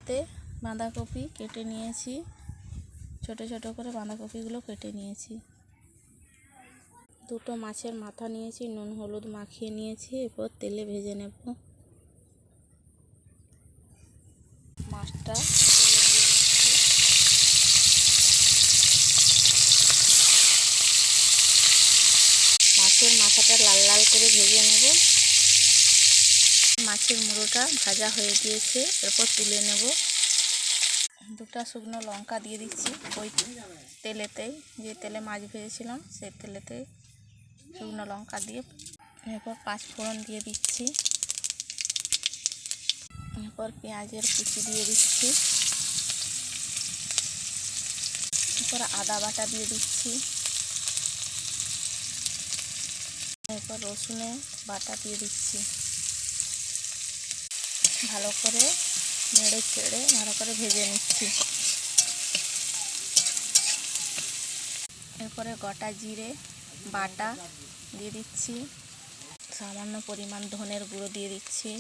কড়াইতে বাঁধাকপি কেটে নিয়েছি, ছোট ছোট করে বাঁধাকপিগুলো কেটে নিয়েছি। দুটো মাছের মাথা নিয়েছি, নুন হলুদ মাখিয়ে নিয়েছি। এরপর তেলে ভেজে নেব। মাছটা মাছের মাথাটা লাল লাল করে ভেজে নেব। মাছের মুড়োটা ভাজা হয়ে গিয়েছে, এরপর তুলে নেব। দুটো শুকনো লঙ্কা দিয়ে দিচ্ছি ওই তেলেতেই, যে তেলে মাছ ভেজেছিলাম সেই তেলেতেই শুকনো লঙ্কা দিয়ে। এরপর 5 ফোড়ন দিয়ে দিচ্ছি। এরপর পেঁয়াজের কুচি দিয়ে দিচ্ছি। এরপর আদা বাটা দিয়ে দিচ্ছি। এরপর রসুনের বাটা দিয়ে দিচ্ছি। ভালো করে নেড়ে চেড়ে ভালো করে ভেজে নিচ্ছি। এরপরে গোটা জিরে বাটা দিয়ে দিচ্ছি। সামান্য পরিমাণ ধনের গুঁড়ো দিয়ে দিচ্ছি।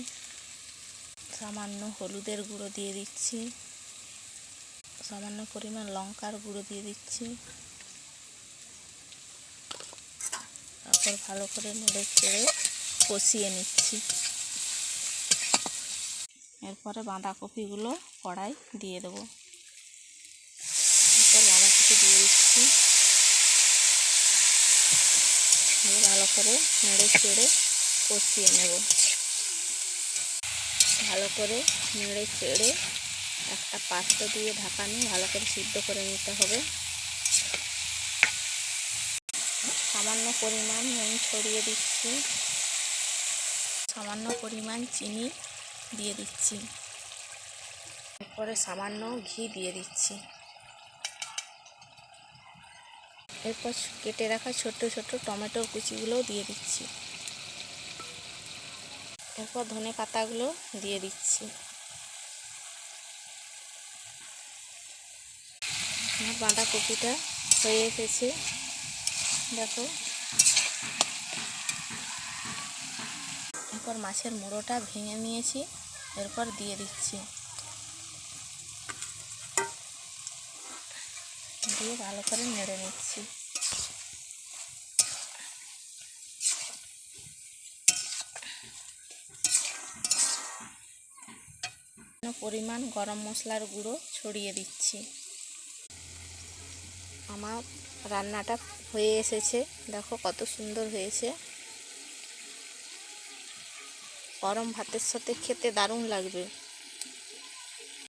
সামান্য হলুদের গুঁড়ো দিয়ে দিচ্ছি। সামান্য পরিমাণ লঙ্কার গুঁড়ো দিয়ে দিচ্ছি। তারপর ভালো করে নেড়ে চেড়ে কষিয়ে নিচ্ছি। এরপরে বাঁধাকপিগুলো কড়াই দিয়ে দেবো। এরপর বাঁধাকপি দিয়ে দিচ্ছি। ভালো করে নেড়ে চেড়ে কষিয়ে নেব। ভালো করে নেড়ে চেড়ে একটা পাত্র দিয়ে ঢাকা নিয়ে ভালো করে সিদ্ধ করে নিতে হবে। সামান্য পরিমাণ নুন ছড়িয়ে দিচ্ছি। সামান্য পরিমাণ চিনি দিয়ে দিচ্ছি। এরপরে সামান্য ঘি দিয়ে দিচ্ছি। এরপর কেটে রাখা ছোট ছোট টমেটোর কুচিগুলোও দিয়ে দিচ্ছি। এরপর ধনে পাতাগুলো দিয়ে দিচ্ছি। আমার বাঁধাকপিটা হয়ে এসেছে, দেখো। এরপর মাছের মুড়োটা ভেঙে নিয়েছি, এরপর দিয়ে দিচ্ছি। দিয়ে ভালো করে নেড়ে নিচ্ছি। পরিমাণ গরম মশলার গুঁড়ো ছড়িয়ে দিচ্ছি। আমার রান্নাটা হয়ে এসেছে, দেখো কত সুন্দর হয়েছে। গরম ভাতের সাথে খেতে দারুণ লাগবে।